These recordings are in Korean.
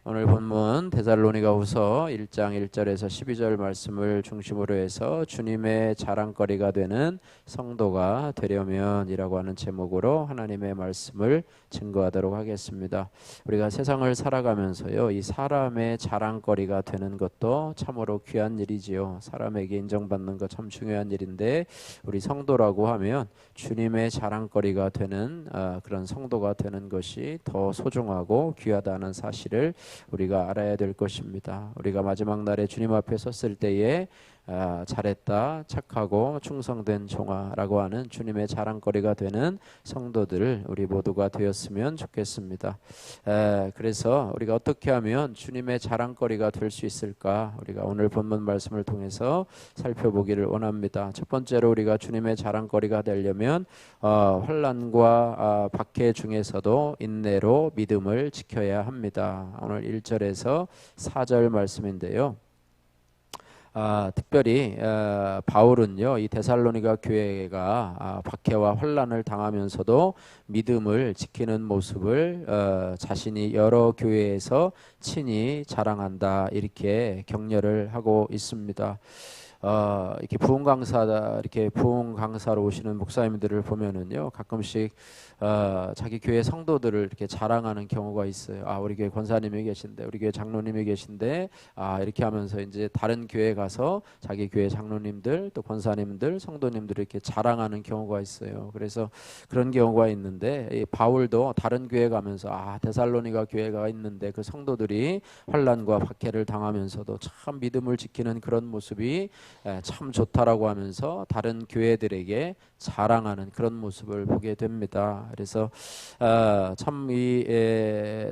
오늘 본문 데살로니가후서 1장 1절에서 12절 말씀을 중심으로 해서 주님의 자랑거리가 되는 성도가 되려면이라고 하는 제목으로 하나님의 말씀을 증거하도록 하겠습니다. 우리가 세상을 살아가면서요, 이 사람의 자랑거리가 되는 것도 참으로 귀한 일이지요. 사람에게 인정받는 것 참 중요한 일인데, 우리 성도라고 하면 주님의 자랑거리가 되는 그런 성도가 되는 것이 더 소중하고 귀하다는 사실을 우리가 알아야 될 것입니다. 우리가 마지막 날에 주님 앞에 섰을 때에 잘했다, 착하고 충성된 종아라고 하는 주님의 자랑거리가 되는 성도들 우리 모두가 되었으면 좋겠습니다. 그래서 우리가 어떻게 하면 주님의 자랑거리가 될 수 있을까? 우리가 오늘 본문 말씀을 통해서 살펴보기를 원합니다. 첫 번째로 우리가 주님의 자랑거리가 되려면 환난과 박해 중에서도 인내로 믿음을 지켜야 합니다. 오늘 1절에서 4절 말씀인데요. 특별히 바울은요, 이 데살로니가 교회가 박해와 환난을 당하면서도 믿음을 지키는 모습을 자신이 여러 교회에서 친히 자랑한다, 이렇게 격려를 하고 있습니다. 이렇게 부흥 강사로 오시는 목사님들을 보면은요, 가끔씩 자기 교회 성도들을 이렇게 자랑하는 경우가 있어요. 우리 교회 권사님이 계신데, 우리 교회 장로님이 계신데, 이렇게 하면서 이제 다른 교회 가서 자기 교회 장로님들, 또 권사님들, 성도님들을 이렇게 자랑하는 경우가 있어요. 그래서 그런 경우가 있는데, 이 바울도 다른 교회 가면서 데살로니가 교회가 있는데 그 성도들이 환난과 박해를 당하면서도 참 믿음을 지키는 그런 모습이 참 좋다라고 하면서 다른 교회들에게 자랑하는 그런 모습을 보게 됩니다. 그래서 참 이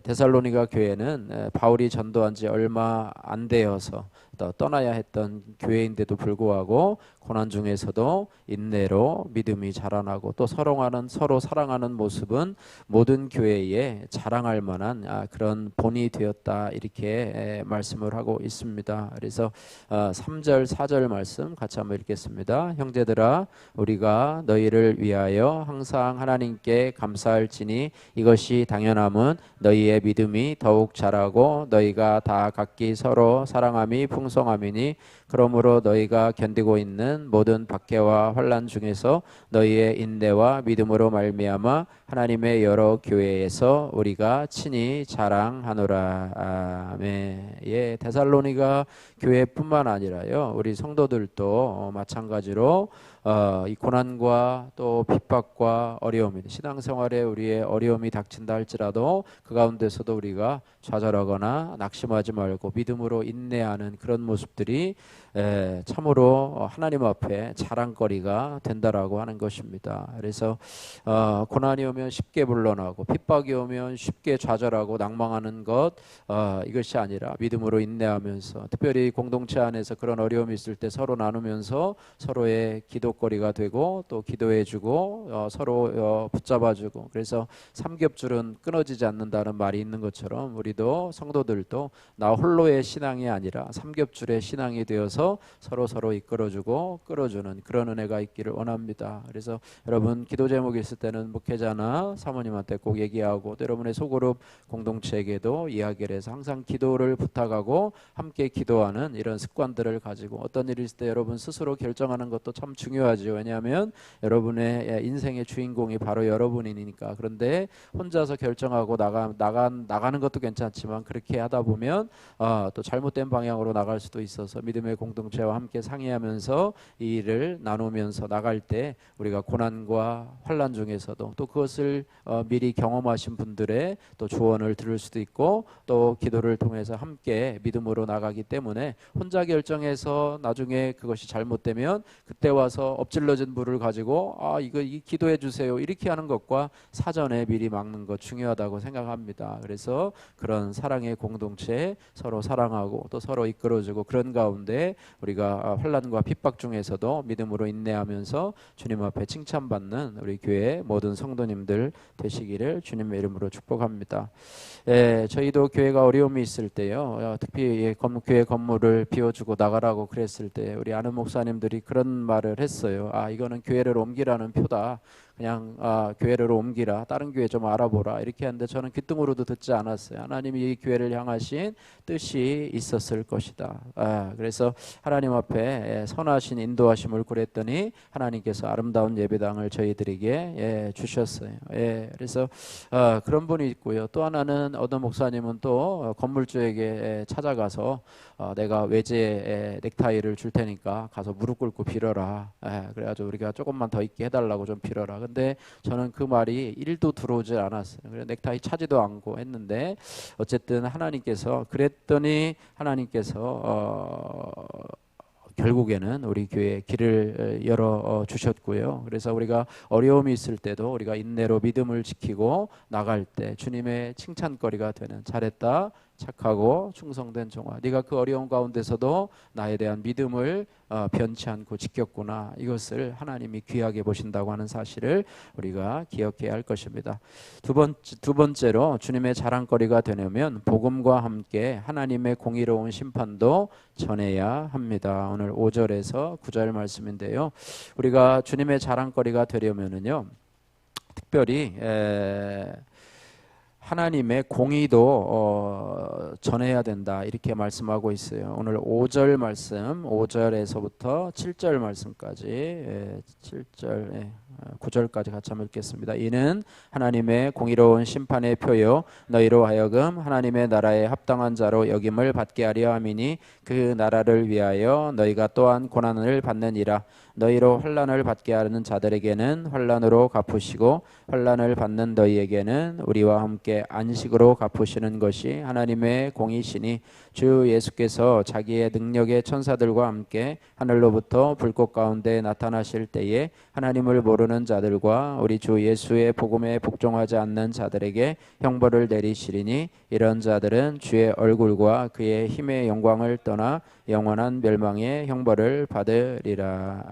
데살로니가 교회는 바울이 전도한 지 얼마 안 되어서 떠나야 했던 교회인데도 불구하고 고난 중에서도 인내로 믿음이 자라나고 또 서로 사랑하는 모습은 모든 교회에 자랑할 만한 그런 본이 되었다, 이렇게 말씀을 하고 있습니다. 그래서 3절 4절 말씀 같이 한번 읽겠습니다. 형제들아, 우리가 너희를 위하여 항상 하나님께 감사할지니 이것이 당연함은 너희의 믿음이 더욱 자라고 너희가 다 각기 서로 사랑함이 풍성함이니, 그러므로 너희가 견디고 있는 모든 박해와 환난 중에서 너희의 인내와 믿음으로 말미암아 하나님의 여러 교회에서 우리가 친히 자랑하노라. 아멘. 데살로니가 교회뿐만 아니라요, 우리 성도들도 마찬가지로 이 고난과 또 핍박과 어려움, 신앙생활에 우리의 어려움이 닥친다 할지라도 그 가운데서도 우리가 좌절하거나 낙심하지 말고 믿음으로 인내하는 그런 모습들이 참으로 하나님 앞에 자랑거리가 된다라고 하는 것입니다. 그래서 고난이 오면 쉽게 물러나고 핍박이 오면 쉽게 좌절하고 낭망하는 것, 이것이 아니라 믿음으로 인내하면서, 특별히 공동체 안에서 그런 어려움이 있을 때 서로 나누면서 서로의 기도거리가 되고 또 기도해주고 서로 붙잡아주고, 그래서 삼겹줄은 끊어지지 않는다는 말이 있는 것처럼 우리도 성도들도 나 홀로의 신앙이 아니라 삼겹줄의 신앙이 되어서 서로 이끌어주고 끌어주는 그런 은혜가 있기를 원합니다. 그래서 여러분 기도 제목이 있을 때는 목회자나 사모님한테 꼭 얘기하고, 또 여러분의 소그룹 공동체에게도 이야기를 해서 항상 기도를 부탁하고 함께 기도하는 이런 습관들을 가지고, 어떤 일이 있을 때 여러분 스스로 결정하는 것도 참 중요하죠. 왜냐하면 여러분의 인생의 주인공이 바로 여러분이니까. 그런데 혼자서 결정하고 나가는 것도 괜찮지만 그렇게 하다 보면 또 잘못된 방향으로 나갈 수도 있어서 믿음의 공동체와 함께 상의하면서 이 일을 나누면서 나갈 때 우리가 고난과 환난 중에서도 또 그것을 미리 경험하신 분들의 또 조언을 들을 수도 있고, 또 기도를 통해서 함께 믿음으로 나가기 때문에 혼자 결정해서 나중에 그것이 잘못되면 그때 와서 엎질러진 불을 가지고 이거 기도해 주세요 이렇게 하는 것과 사전에 미리 막는 것 중요하다고 생각합니다. 그래서 그런 사랑의 공동체, 서로 사랑하고 또 서로 이끌어주고, 그런 가운데 우리가 환난과 핍박 중에서도 믿음으로 인내하면서 주님 앞에 칭찬받는 우리 교회 모든 성도님들 되시기를 주님의 이름으로 축복합니다. 저희도 교회가 어려움이 있을 때요, 특히 교회 건물을 비워주고 나가라고 그랬을 때 우리 아는 목사님들이 그런 말을 했어요. 이거는 교회를 옮기라는 표다. 그냥 교회를 옮기라, 다른 교회 좀 알아보라 이렇게 하는데 저는 귓등으로도 듣지 않았어요. 하나님이 이 교회를 향하신 뜻이 있었을 것이다. 그래서 하나님 앞에 선하신 인도하심을 구했더니 하나님께서 아름다운 예배당을 저희들에게 주셨어요. 그래서 그런 분이 있고요. 또 하나는 어떤 목사님은 또 건물주에게 찾아가서 내가 외제 넥타이를 줄 테니까 가서 무릎 꿇고 빌어라. 그래가지고 우리가 조금만 더 있게 해달라고 좀 빌어라. 근데 저는 그 말이 1도 들어오지 않았어요. 그래서 넥타이 차지도 않고 했는데 어쨌든 하나님께서 그랬더니 하나님께서 결국에는 우리 교회에 길을 열어 주셨고요. 그래서 우리가 어려움이 있을 때도 우리가 인내로 믿음을 지키고 나갈 때 주님의 칭찬거리가 되는 잘했다 착하고 충성된 종아, 네가 그 어려운 가운데서도 나에 대한 믿음을 변치 않고 지켰구나. 이것을 하나님이 귀하게 보신다고 하는 사실을 우리가 기억해야 할 것입니다. 두 번째로 주님의 자랑거리가 되려면 복음과 함께 하나님의 공의로운 심판도 전해야 합니다. 오늘 5절에서 9절 말씀인데요. 우리가 주님의 자랑거리가 되려면은요, 특별히 하나님의 공의도 전해야 된다 이렇게 말씀하고 있어요. 오늘 5절 말씀 5절에서부터 7절 말씀까지 7절 9절까지 같이 한번 읽겠습니다. 이는 하나님의 공의로운 심판의 표요 너희로 하여금 하나님의 나라에 합당한 자로 여김을 받게 하려 함이니 그 나라를 위하여 너희가 또한 고난을 받느니라. 너희로 환난을 받게 하는 자들에게는 환난으로 갚으시고 환난을 받는 너희에게는 우리와 함께 안식으로 갚으시는 것이 하나님의 공이시니 주 예수께서 자기의 능력의 천사들과 함께 하늘로부터 불꽃 가운데 나타나실 때에 하나님을 모르는 자들과 우리 주 예수의 복음에 복종하지 않는 자들에게 형벌을 내리시리니 이런 자들은 주의 얼굴과 그의 힘의 영광을 떠나 영원한 멸망의 형벌을 받으리라.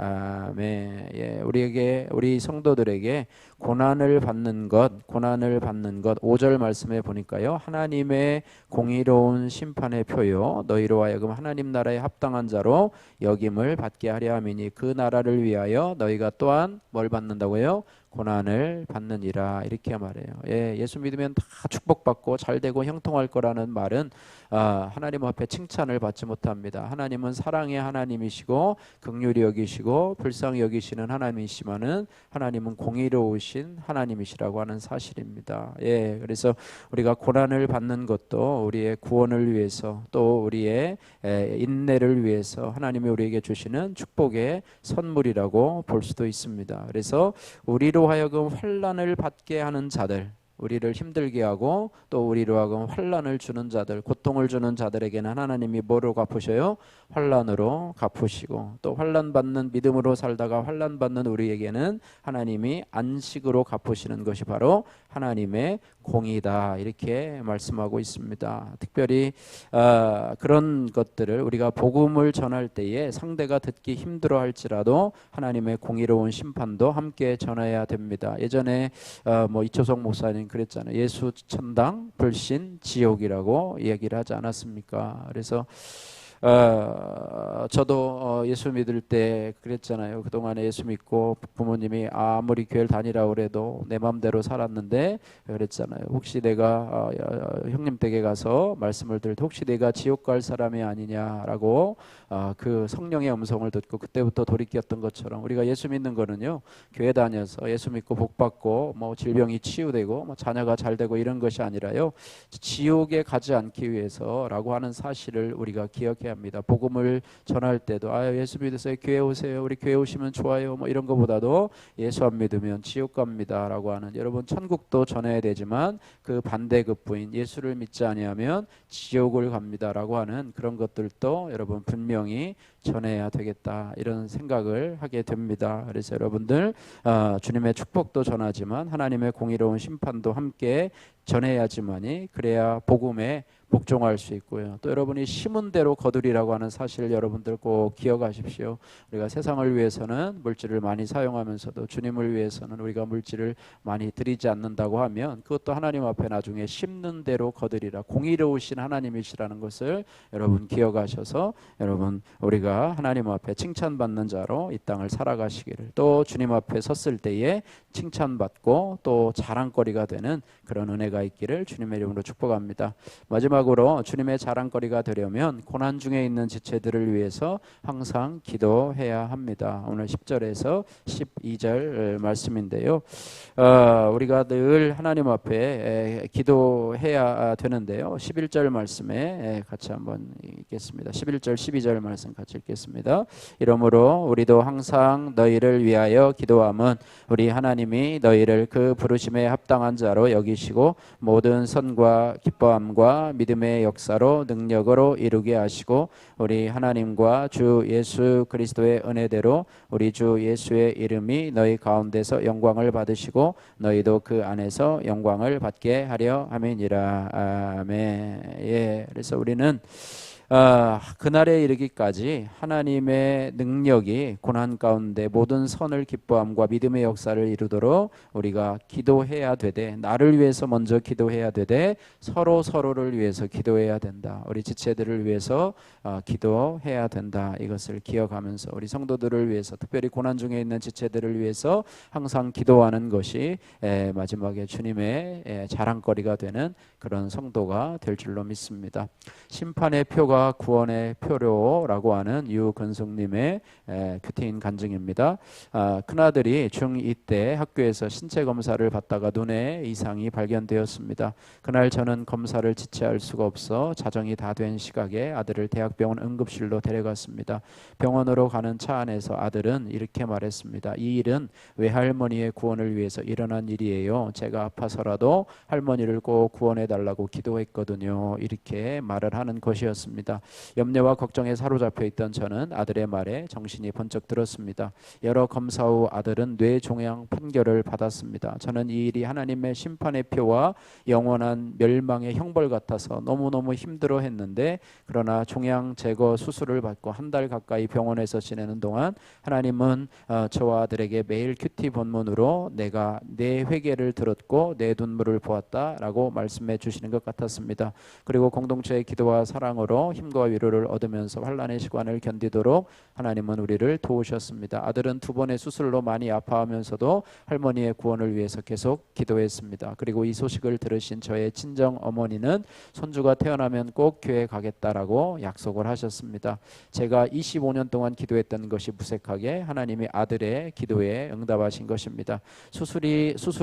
아멘. 우리 성도들에게 고난을 받는 것 5절 말씀에 보니까요, 하나님의 공의로운 심판의 표요 너희로 하여금 하나님 나라에 합당한 자로 여김을 받게 하려 함이니 그 나라를 위하여 너희가 또한 뭘 받는다고요? 고난을 받느니라 이렇게 말해요. 예수 믿으면 다 축복받고 잘되고 형통할 거라는 말은 하나님 앞에 칭찬을 받지 못합니다. 하나님은 사랑의 하나님이시고 긍휼히 여기시고 불쌍히 여기시는 하나님이시만은 하나님은 공의로우신 하나님이시라고 하는 사실입니다. 그래서 우리가 고난을 받는 것도 우리의 구원을 위해서 또 우리의 인내를 위해서 하나님이 우리에게 주시는 축복의 선물이라고 볼 수도 있습니다. 그래서 우리로 하여금 환난을 받게 하는 자들, 우리를 힘들게 하고 또 우리로 하여금 환난을 주는 자들, 고통을 주는 자들에게는 하나님이 뭐로 갚으셔요? 환난으로 갚으시고 또 환난 받는 믿음으로 살다가 환난 받는 우리에게는 하나님이 안식으로 갚으시는 것이 바로 하나님의 공의다 이렇게 말씀하고 있습니다. 특별히 그런 것들을 우리가 복음을 전할 때에 상대가 듣기 힘들어 할지라도 하나님의 공의로운 심판도 함께 전해야 됩니다. 예전에 이초석 목사님 그랬잖아요. 예수 천당 불신 지옥이라고 얘기를 하지 않았습니까? 그래서 저도 예수 믿을 때 그랬잖아요. 그동안에 예수 믿고 부모님이 아무리 교회를 다니라고 그래도 내 맘대로 살았는데 그랬잖아요. 혹시 내가 형님 댁에 가서 말씀을 들을 때 혹시 내가 지옥 갈 사람이 아니냐라고 그 성령의 음성을 듣고 그때부터 돌이켰던 것처럼 우리가 예수 믿는 거는요, 교회 다녀서 예수 믿고 복 받고 질병이 치유되고 자녀가 잘 되고 이런 것이 아니라요, 지옥에 가지 않기 위해서라고 하는 사실을 우리가 기억해야 합니다. 복음을 전할 때도 예수 믿으세요, 교회 오세요, 우리 교회 오시면 좋아요, 이런 것보다도 예수 안 믿으면 지옥 갑니다라고 하는, 여러분 천국도 전해야 되지만 그 반대급부인 예수를 믿지 아니하면 지옥을 갑니다라고 하는 그런 것들도 여러분 분명히 전해야 되겠다 이런 생각을 하게 됩니다. 그래서 여러분들 주님의 축복도 전하지만 하나님의 공의로운 심판도 함께 전해야지만이 그래야 복음의 복종할 수 있고요. 또 여러분이 심은 대로 거두리라고 하는 사실을 여러분들 꼭 기억하십시오. 우리가 세상을 위해서는 물질을 많이 사용하면서도 주님을 위해서는 우리가 물질을 많이 드리지 않는다고 하면 그것도 하나님 앞에 나중에 심는 대로 거두리라, 공의로우신 하나님이시라는 것을 여러분 기억하셔서 여러분 우리가 하나님 앞에 칭찬받는 자로 이 땅을 살아가시기를, 또 주님 앞에 섰을 때에 칭찬받고 또 자랑거리가 되는 그런 은혜가 있기를 주님의 이름으로 축복합니다. 마지막으로 주님의 자랑거리가 되려면 고난 중에 있는 지체들을 위해서 항상 기도해야 합니다. 오늘 10절에서 12절 말씀인데요. 우리가 늘 하나님 앞에 기도해야 되는데요. 11절 말씀에 같이 한번 읽겠습니다. 11절 12절 말씀 같이 읽겠습니다. 이러므로 우리도 항상 너희를 위하여 기도함은 우리 하나님이 너희를 그 부르심에 합당한 자로 여기시고 모든 선과 기뻐함과 믿음의 역사로 능력으로 이루게 하시고 우리 하나님과 주 예수 그리스도의 은혜대로 우리 주 예수의 이름이 너희 가운데서 영광을 받으시고 너희도 그 안에서 영광을 받게 하려 함이니라. 아멘. 예, 그래서 우리는 그날에 이르기까지 하나님의 능력이 고난 가운데 모든 선을 기뻐함과 믿음의 역사를 이루도록 우리가 기도해야 되되, 나를 위해서 먼저 기도해야 되되 서로를 위해서 기도해야 된다. 우리 지체들을 위해서 기도해야 된다. 이것을 기억하면서 우리 성도들을 위해서, 특별히 고난 중에 있는 지체들을 위해서 항상 기도하는 것이 마지막에 주님의 자랑거리가 되는 그런 성도가 될 줄로 믿습니다. 심판의 표가 구원의 표로라고 하는 유근숙님의 큐티인 간증입니다. 큰아들이 중2 때 학교에서 신체 검사를 받다가 눈에 이상이 발견되었습니다. 그날 저는 검사를 지체할 수가 없어 자정이 다 된 시각에 아들을 대학병원 응급실로 데려갔습니다. 병원으로 가는 차 안에서 아들은 이렇게 말했습니다. 이 일은 외할머니의 구원을 위해서 일어난 일이에요. 제가 아파서라도 할머니를 꼭 구원해 달라고 기도했거든요. 이렇게 말을 하는 것이었습니다. 염려와 걱정에 사로잡혀 있던 저는 아들의 말에 정신이 번쩍 들었습니다. 여러 검사 후 아들은 뇌종양 판결을 받았습니다. 저는 이 일이 하나님의 심판의 표와 영원한 멸망의 형벌 같아서 너무너무 힘들어했는데, 그러나 종양 제거 수술을 받고 한 달 가까이 병원에서 지내는 동안 하나님은 저와 아들에게 매일 큐티 본문으로 내가 내 회개를 들었고 내 눈물을 보았다라고 말씀해 주시는 것 같았습니다. 그리고 공동체의 기도와 사랑으로 힘과 위로를 얻으면서 환난의 시간을 견디도록 하나님은 우리를 도우셨습니다. 아들은 2번의 수술로 많이 아파하면서도 할머니의 구원을 위해서 계속 기도했습니다. 그리고 이 소식을 들으신 저의 친정 어머니는 손주가 태어나면 꼭 교회 가겠다라고 약속을 하셨습니다. 제가 25년 동안 기도했던 것이 무색하게 하나님이 아들의 기도에 응답하신 것입니다. 수술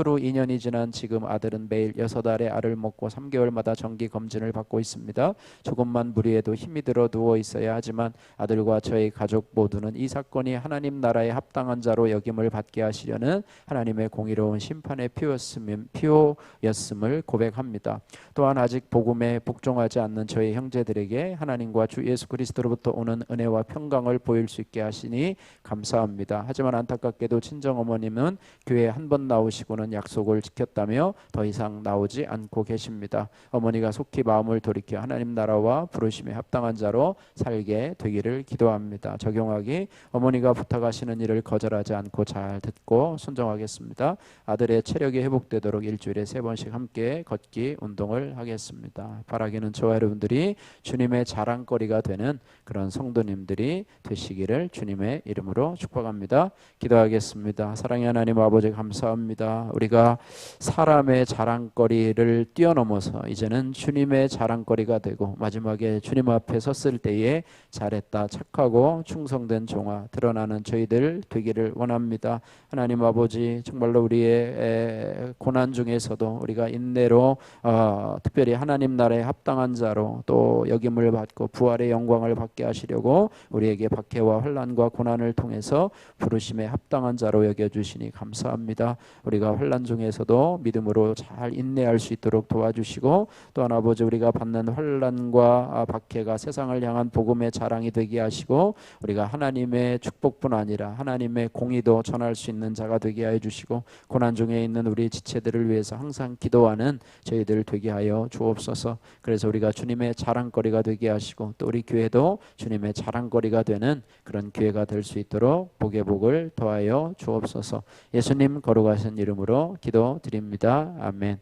후 2년이 지난 지금 아들은 매일 6알의 알을 먹고 3개월마다 정기 검진을 받고 있습니다. 조금만 무리해도 힘이 들어 누워 있어야 하지만 아들과 저희 가족 모두는 이 사건이 하나님 나라에 합당한 자로 여김을 받게 하시려는 하나님의 공의로운 심판의 표였음을 고백합니다. 또한 아직 복음에 복종하지 않는 저희 형제들에게 하나님과 주 예수 그리스도로부터 오는 은혜와 평강을 보일 수 있게 하시니 감사합니다. 하지만 안타깝게도 친정 어머님은 교회에 한 번 나오시고는 약속을 지켰다며 더 이상 나오지 않고 계십니다. 어머니가 속히 마음을 돌이켜 하나님 나라와 부르심에 합당한 자로 살게 되기를 기도합니다. 적용하기: 어머니가 부탁하시는 일을 거절하지 않고 잘 듣고 순종하겠습니다. 아들의 체력이 회복되도록 일주일에 3번씩 함께 걷기 운동을 하겠습니다. 바라기는 저와 여러분들이 주님의 자랑거리가 되는 그런 성도님들이 되시기를 주님의 이름으로 축복합니다. 기도하겠습니다. 사랑의 하나님 아버지, 감사합니다. 우리가 사람의 자랑거리를 뛰어넘어서 이제는 주님의 자랑거리가 되고 마지막에 주님 앞에 섰을 때에 잘했다, 착하고 충성된 종아 드러나는 저희들 되기를 원합니다. 하나님 아버지, 정말로 우리의 고난 중에서도 우리가 인내로 특별히 하나님 나라에 합당한 자로 또 여김을 받고 부활의 영광을 받게 하시려고 우리에게 박해와 환난과 고난을 통해서 부르심에 합당한 자로 여겨주시니 감사합니다. 우리가 환난 중에서도 믿음으로 잘 인내할 수 있도록 도와주시고, 또한 아버지 우리가 받는 환난과 박해가 세상을 향한 복음의 자랑이 되게 하시고 우리가 하나님의 축복뿐 아니라 하나님의 공의도 전할 수 있는 자가 되게 하여 주시고 고난 중에 있는 우리 지체들을 위해서 항상 기도하는 저희들 되게 하여 주옵소서. 그래서 우리가 주님의 자랑거리가 되게 하시고 또 우리 교회도 주님의 자랑거리가 되는 그런 교회가 될 수 있도록 복의 복을 더하여 주옵소서. 예수님 거룩하신 이름으로 기도드립니다. 아멘.